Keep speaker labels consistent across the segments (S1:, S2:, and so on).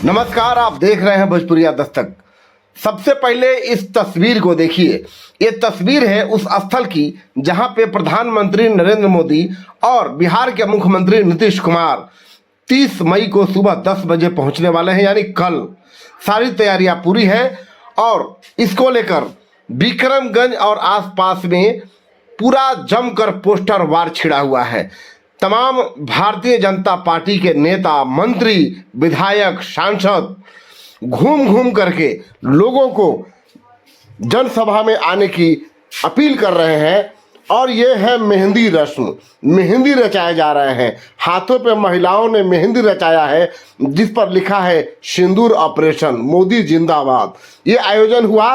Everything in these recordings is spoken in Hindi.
S1: नमस्कार, आप देख रहे हैं भोजपुरिया दस्तक। सबसे पहले इस तस्वीर को देखिए। ये तस्वीर है उस स्थल की जहां पे प्रधानमंत्री नरेंद्र मोदी और बिहार के मुख्यमंत्री नीतीश कुमार 30 मई को सुबह 10 बजे पहुंचने वाले हैं, यानी कल। सारी तैयारियां पूरी है और इसको लेकर विक्रमगंज और आसपास में पूरा जमकर पोस्टर वार छिड़ा हुआ है। तमाम भारतीय जनता पार्टी के नेता, मंत्री, विधायक, सांसद घूम घूम करके लोगों को जनसभा में आने की अपील कर रहे हैं। और ये है मेहंदी रस्म, मेहंदी रचाए जा रहे हैं। हाथों पे महिलाओं ने मेहंदी रचाया है जिस पर लिखा है सिंदूर ऑपरेशन, मोदी जिंदाबाद। ये आयोजन हुआ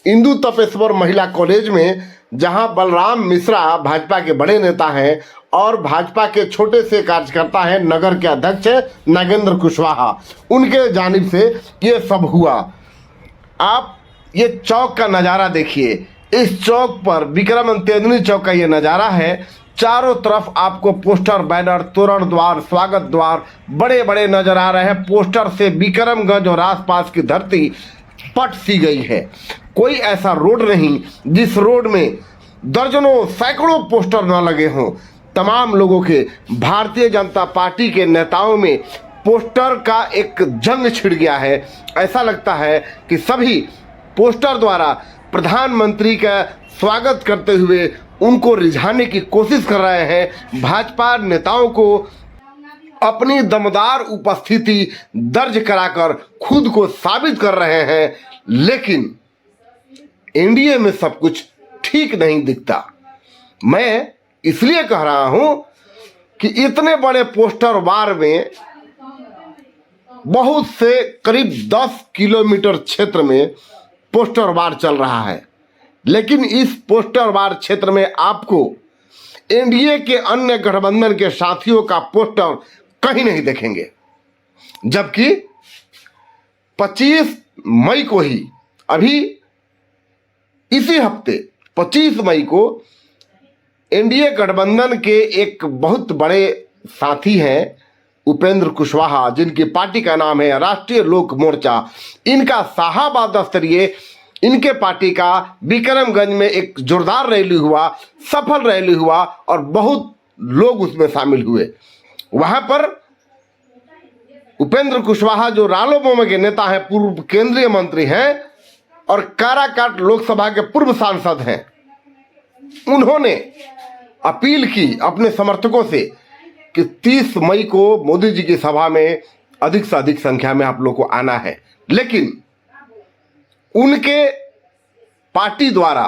S1: इंदु तपेश्वर महिला कॉलेज में, जहां बलराम मिश्रा भाजपा के बड़े नेता हैं और भाजपा के छोटे से कार्यकर्ता हैं, नगर के अध्यक्ष नागेंद्र कुशवाहा, उनके जानिब से ये सब हुआ। आप ये चौक का नज़ारा देखिए। इस चौक पर विक्रम तेंदुनी चौक का ये नज़ारा है। चारों तरफ आपको पोस्टर, बैनर, तोरण द्वार, स्वागत द्वार बड़े बड़े नजर आ रहे हैं। पोस्टर से विक्रमगंज और आसपास की धरती पट सी गई है। कोई ऐसा रोड नहीं जिस रोड में दर्जनों सैकड़ों पोस्टर न लगे हों। तमाम लोगों के, भारतीय जनता पार्टी के नेताओं में पोस्टर का एक जंग छिड़ गया है। ऐसा लगता है कि सभी पोस्टर द्वारा प्रधानमंत्री का स्वागत करते हुए उनको रिझाने की कोशिश कर रहे हैं। भाजपा नेताओं को अपनी दमदार उपस्थिति दर्ज कराकर खुद को साबित कर रहे हैं, लेकिन एनडीए में सब कुछ ठीक नहीं दिखता। मैं इसलिए कह रहा हूं कि इतने बड़े पोस्टर वार में बहुत से करीब 10 किलोमीटर क्षेत्र में पोस्टर वार चल रहा है, लेकिन इस पोस्टर वार क्षेत्र में आपको एनडीए के अन्य गठबंधन के साथियों का पोस्टर कहीं नहीं देखेंगे। जबकि 25 मई को ही, अभी इसी हफ्ते 25 मई को एनडीए गठबंधन के एक बहुत बड़े साथी हैं उपेंद्र कुशवाहा, जिनकी पार्टी का नाम है राष्ट्रीय लोक मोर्चा। इनका शाहाबाद स्तरीय इनके पार्टी का विक्रमगंज में एक जोरदार रैली हुआ, सफल रैली हुआ और बहुत लोग उसमें शामिल हुए। वहां पर उपेंद्र कुशवाहा, जो रालोपा के नेता हैं, पूर्व केंद्रीय मंत्री हैं और काराकाट लोकसभा के पूर्व सांसद हैं, उन्होंने अपील की अपने समर्थकों से कि 30 मई को मोदी जी की सभा में अधिक से अधिक संख्या में आप लोग को आना है। लेकिन उनके पार्टी द्वारा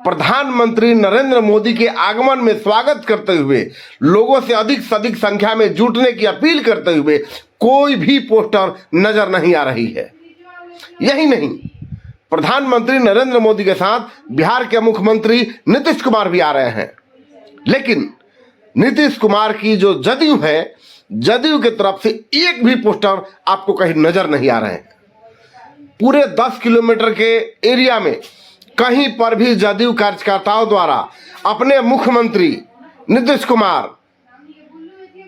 S1: प्रधानमंत्री नरेंद्र मोदी के आगमन में स्वागत करते हुए, लोगों से अधिक संख्या में जुटने की अपील करते हुए कोई भी पोस्टर नजर नहीं आ रही है। यही नहीं, प्रधानमंत्री नरेंद्र मोदी के साथ बिहार के मुख्यमंत्री नीतीश कुमार भी आ रहे हैं, लेकिन नीतीश कुमार की जो जदयू है, जदयू की तरफ से एक भी पोस्टर आपको कहीं नजर नहीं आ रहे हैं। पूरे 10 किलोमीटर के एरिया में कहीं पर भी जदयू कार्यकर्ताओं द्वारा अपने मुख्यमंत्री नीतीश कुमार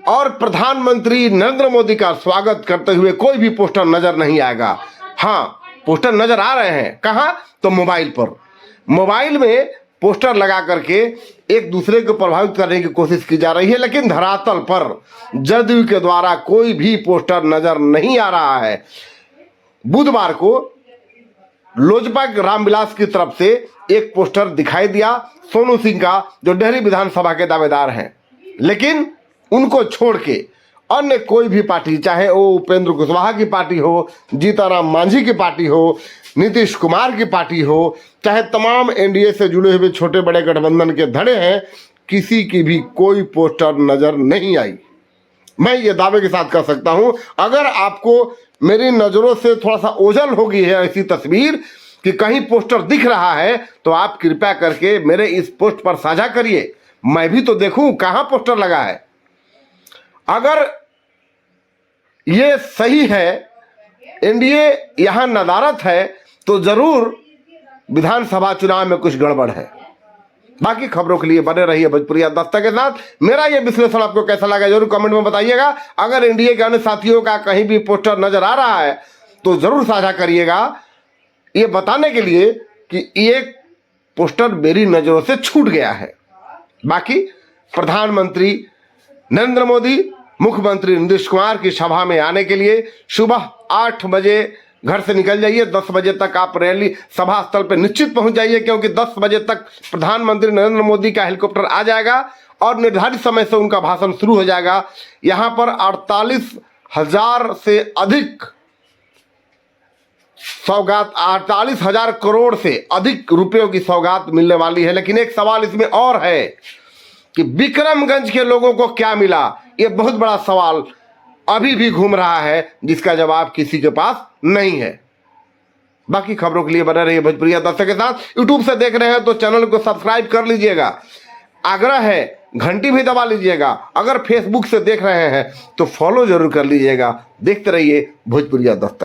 S1: और प्रधानमंत्री नरेंद्र मोदी का स्वागत करते हुए कोई भी पोस्टर नजर नहीं आएगा। हाँ, पोस्टर नजर आ रहे हैं। कहाँ? तो मोबाइल पर। मोबाइल में पोस्टर लगा करके एक दूसरे को प्रभावित करने की कोशिश की जा रही है, लेकिन धरातल पर जदयू के द्वारा कोई भी पोस्टर नजर नहीं आ रहा है। बुधवार को लोजपा के रामविलास की तरफ से एक पोस्टर दिखाई दिया, सोनू सिंह का, जो डेहरी विधानसभा के दावेदार हैं, लेकिन उनको छोड़ के अन्य कोई भी पार्टी, चाहे वो उपेंद्र कुशवाहा की पार्टी हो, जीतनराम मांझी की पार्टी हो, नीतीश कुमार की पार्टी हो, चाहे तमाम एनडीए से जुड़े हुए छोटे बड़े गठबंधन के धड़े हैं, किसी की भी कोई पोस्टर नजर नहीं आई। मैं ये दावे के साथ कह सकता हूं, अगर आपको मेरी नज़रों से थोड़ा सा ओझल हो गई है ऐसी तस्वीर कि कहीं पोस्टर दिख रहा है, तो आप कृपया करके मेरे इस पोस्ट पर साझा करिए, मैं भी तो देखूं कहां पोस्टर लगा है। अगर ये सही है, एनडीए यहां नदारत है, तो जरूर विधानसभा चुनाव में कुछ गड़बड़ है। बाकी खबरों के लिए बने रहिए भोजपुरिया दस्तक के साथ। मेरा ये विश्लेषण आपको कैसा लगा जरूर कमेंट में बताइएगा। अगर एनडीए के अन्य साथियों का कहीं भी पोस्टर नजर आ रहा है तो जरूर साझा करिएगा, ये बताने के लिए कि ये पोस्टर मेरी नजरों से छूट गया है। बाकी प्रधानमंत्री नरेंद्र मोदी, मुख्यमंत्री नीतीश कुमार की सभा में आने के लिए सुबह 8 बजे घर से निकल जाइए। 10 बजे तक आप रैली सभा स्थल पर निश्चित पहुंच जाइए, क्योंकि 10 बजे तक प्रधानमंत्री नरेंद्र मोदी का हेलीकॉप्टर आ जाएगा और निर्धारित समय से उनका भाषण शुरू हो जाएगा। यहां पर 48,000 से अधिक सौगात, 48,000 करोड़ से अधिक रुपयों की सौगात मिलने वाली है। लेकिन एक सवाल इसमें और है कि विक्रमगंज के लोगों को क्या मिला, यह बहुत बड़ा सवाल अभी भी घूम रहा है, जिसका जवाब किसी के पास नहीं है। बाकी खबरों के लिए बने रहिए भोजपुरिया दस्तक के साथ। यूट्यूब से देख रहे हैं तो चैनल को सब्सक्राइब कर लीजिएगा, आग्रह है घंटी भी दबा लीजिएगा। अगर फेसबुक से देख रहे हैं तो फॉलो जरूर कर लीजिएगा। देखते रहिए भोजपुरिया दस्तक।